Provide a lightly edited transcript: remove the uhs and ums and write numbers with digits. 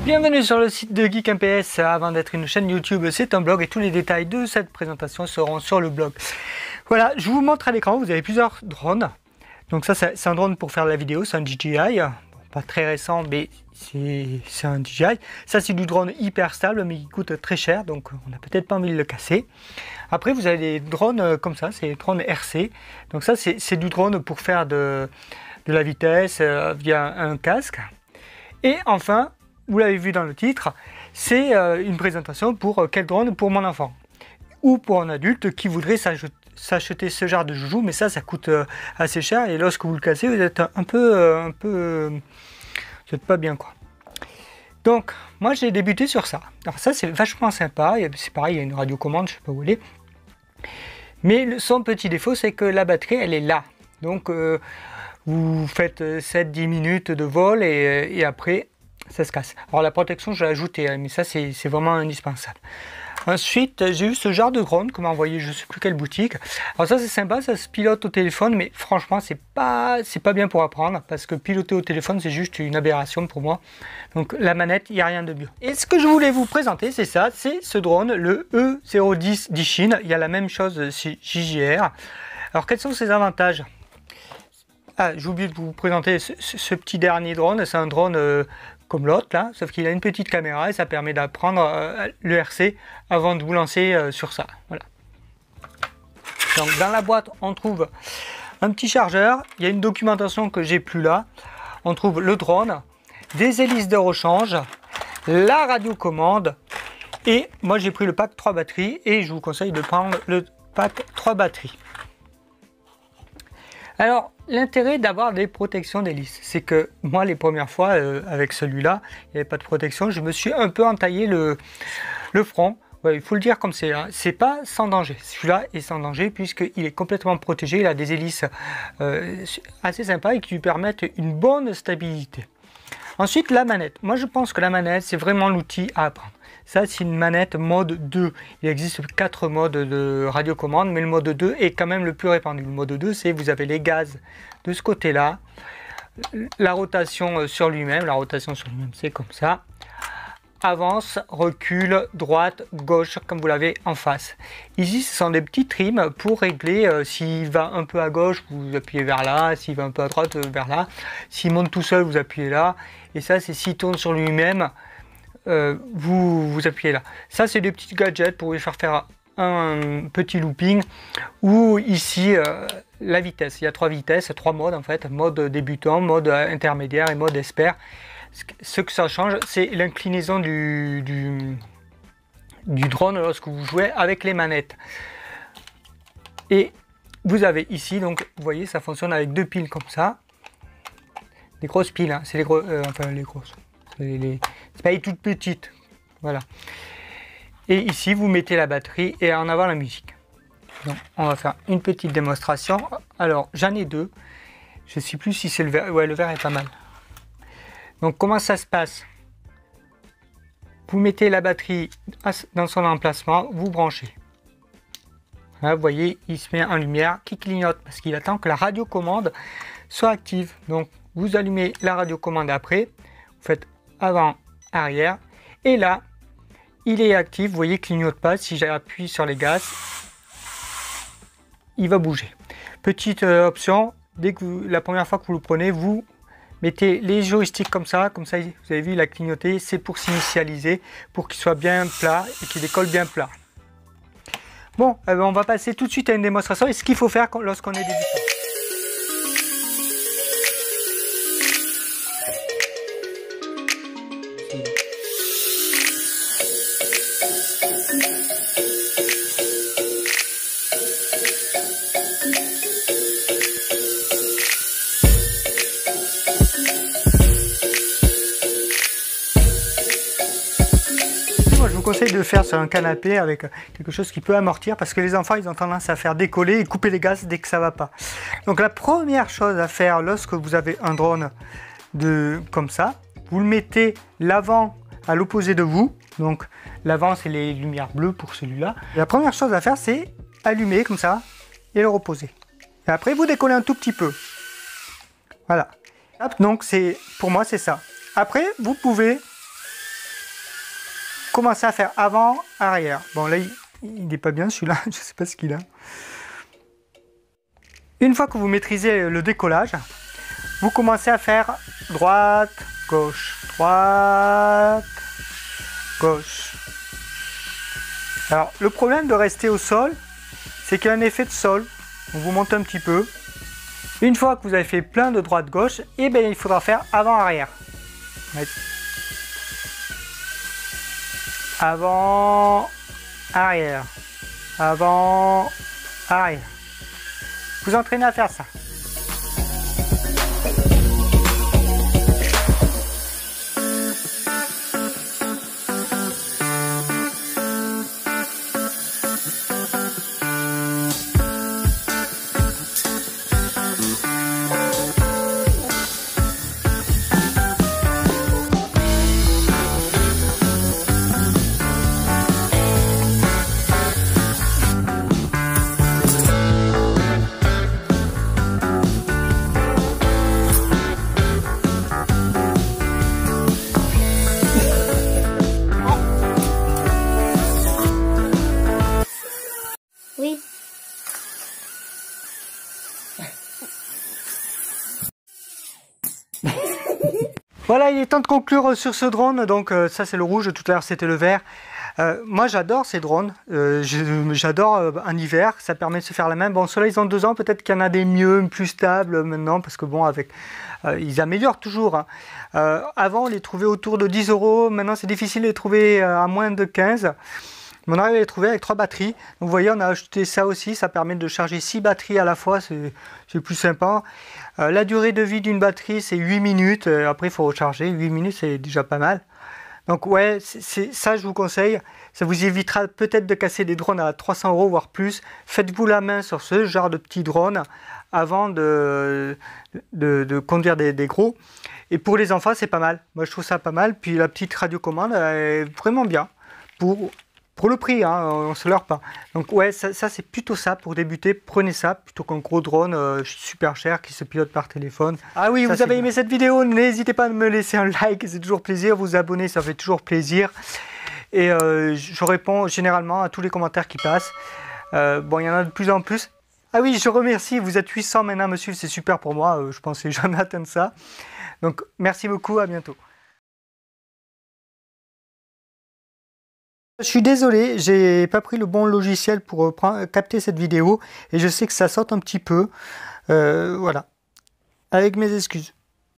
Bienvenue sur le site de Geek MPS. Avant d'être une chaîne YouTube, c'est un blog et tous les détails de cette présentation seront sur le blog. Voilà, je vous montre à l'écran, vous avez plusieurs drones. Donc ça, c'est un drone pour faire de la vidéo, c'est un DJI. Bon, pas très récent, mais c'est un DJI. Ça, c'est du drone hyper stable, mais qui coûte très cher, donc on n'a peut-être pas envie de le casser. Après, vous avez des drones comme ça, c'est des drones RC. Donc ça, c'est du drone pour faire de la vitesse via un casque. Et enfin, vous l'avez vu dans le titre, c'est une présentation pour quel drone pour mon enfant ou pour un adulte qui voudrait s'acheter ce genre de joujou, mais ça coûte assez cher et lorsque vous le cassez, vous êtes vous n'êtes pas bien quoi. Donc moi j'ai débuté sur ça. Alors ça c'est vachement sympa, c'est pareil, il y a une radiocommande, je sais pas où elle est. Mais son petit défaut c'est que la batterie elle est là. Donc vous faites 7-10 minutes de vol et après ça se casse. Alors la protection je l'ai ajoutée, mais ça c'est vraiment indispensable. Ensuite j'ai eu ce genre de drone que m'a envoyé je sais plus quelle boutique. Alors ça c'est sympa, ça se pilote au téléphone, mais franchement c'est pas bien pour apprendre, parce que piloter au téléphone c'est juste une aberration pour moi. Donc la manette, il n'y a rien de mieux. Et ce que je voulais vous présenter c'est ça, c'est ce drone, le E010 d'Ishin. Il y a la même chose chez JJR. Alors quels sont ses avantages? Ah, j'ai oublié de vous présenter ce petit dernier drone, c'est un drone comme l'autre là, sauf qu'il a une petite caméra et ça permet d'apprendre le RC avant de vous lancer sur ça. Voilà. Donc dans la boîte on trouve un petit chargeur, il y a une documentation que j'ai plus là, on trouve le drone, des hélices de rechange, la radiocommande et moi j'ai pris le pack 3 batteries et je vous conseille de prendre le pack 3 batteries. Alors, l'intérêt d'avoir des protections d'hélice, c'est que moi, les premières fois, avec celui-là, il n'y avait pas de protection, je me suis un peu entaillé le front. Ouais, il faut le dire comme c'est, hein. C'est pas sans danger. Celui-là est sans danger puisqu'il est complètement protégé, il a des hélices assez sympas et qui lui permettent une bonne stabilité. Ensuite, la manette. Moi, je pense que la manette, c'est vraiment l'outil à apprendre. Ça, c'est une manette mode 2. Il existe 4 modes de radiocommande, mais le mode 2 est quand même le plus répandu. Le mode 2, c'est vous avez les gaz de ce côté-là, la rotation sur lui-même. La rotation sur lui-même, c'est comme ça. Avance, recule, droite, gauche, comme vous l'avez en face. Ici, ce sont des petits trims pour régler s'il va un peu à gauche, vous appuyez vers là, s'il va un peu à droite, vers là. S'il monte tout seul, vous appuyez là. Et ça, c'est s'il tourne sur lui-même, vous appuyez là. Ça, c'est des petits gadgets pour lui faire un petit looping. Ou ici, la vitesse. Il y a 3 vitesses, 3 modes en fait. Mode débutant, mode intermédiaire et mode expert. Ce que ça change, c'est l'inclinaison du drone lorsque vous jouez avec les manettes. Et vous avez ici, donc vous voyez, ça fonctionne avec 2 piles comme ça. Des grosses piles, hein. C'est les grosses, enfin les grosses. C'est pas les toutes petites. Voilà. Et ici, vous mettez la batterie et en avant la musique. Donc, on va faire une petite démonstration. Alors, j'en ai 2. Je ne sais plus si c'est le vert. Ouais, le vert est pas mal. Donc comment ça se passe? Vous mettez la batterie dans son emplacement, vous branchez. Là, vous voyez, il se met en lumière qui clignote parce qu'il attend que la radiocommande soit active. Donc vous allumez la radiocommande après, vous faites avant, arrière, et là, il est actif, vous voyez, il clignote pas. Si j'appuie sur les gaz, il va bouger. Petite option, dès que la première fois que vous le prenez, vous mettez les joysticks comme ça, vous avez vu, il a clignoté, c'est pour s'initialiser, pour qu'il soit bien plat et qu'il décolle bien plat. Bon, on va passer tout de suite à une démonstration et ce qu'il faut faire lorsqu'on est débutant. Je vous conseille de faire sur un canapé avec quelque chose qui peut amortir parce que les enfants ils ont tendance à faire décoller et couper les gaz dès que ça va pas. Donc la première chose à faire lorsque vous avez un drone comme ça, vous le mettez l'avant à l'opposé de vous. Donc l'avant c'est les lumières bleues pour celui-là. La première chose à faire c'est allumer comme ça et le reposer. Et après vous décollez un tout petit peu. Voilà. Donc pour moi c'est ça. Après vous pouvez commencez à faire avant, arrière. Bon là, il n'est pas bien celui-là, je ne sais pas ce qu'il a. Une fois que vous maîtrisez le décollage, vous commencez à faire droite, gauche, droite, gauche. Alors le problème de rester au sol, c'est qu'il y a un effet de sol. On vous monte un petit peu. Une fois que vous avez fait plein de droite-gauche, et bien il faudra faire avant-arrière. Avant, arrière, avant, arrière. Vous entraînez à faire ça. Oui. Voilà, il est temps de conclure sur ce drone. Donc ça c'est le rouge, tout à l'heure c'était le vert. Moi j'adore ces drones, j'adore en hiver, ça permet de se faire la main. Bon, ceux-là ils ont 2 ans, peut-être qu'il y en a des mieux, plus stables maintenant, parce que bon, avec ils améliorent toujours. Hein. Avant on les trouvait autour de 10 €, maintenant c'est difficile de les trouver à moins de 15. Mais on arrive à les trouver avec 3 batteries. Donc vous voyez, on a ajouté ça aussi, ça permet de charger 6 batteries à la fois, c'est plus sympa. La durée de vie d'une batterie c'est 8 minutes, après il faut recharger, 8 minutes c'est déjà pas mal. Donc ouais, ça je vous conseille, ça vous évitera peut-être de casser des drones à 300 € voire plus. Faites-vous la main sur ce genre de petits drones avant de conduire des gros. Et pour les enfants c'est pas mal, moi je trouve ça pas mal. Puis la petite radiocommande est vraiment bien pour le prix, hein, on ne se leurre pas. Donc ouais, ça c'est plutôt ça pour débuter, prenez ça plutôt qu'un gros drone super cher qui se pilote par téléphone. Ah oui, vous avez aimé cette vidéo, n'hésitez pas à me laisser un like, c'est toujours plaisir, vous abonner, ça fait toujours plaisir. Et je réponds généralement à tous les commentaires qui passent. Bon, il y en a de plus en plus. Ah oui, je remercie, vous êtes 800 maintenant à me suivre, c'est super pour moi, je pensais jamais atteindre ça. Donc merci beaucoup, à bientôt. Je suis désolé, j'ai pas pris le bon logiciel pour capter cette vidéo et je sais que ça saute un petit peu. Voilà, avec mes excuses.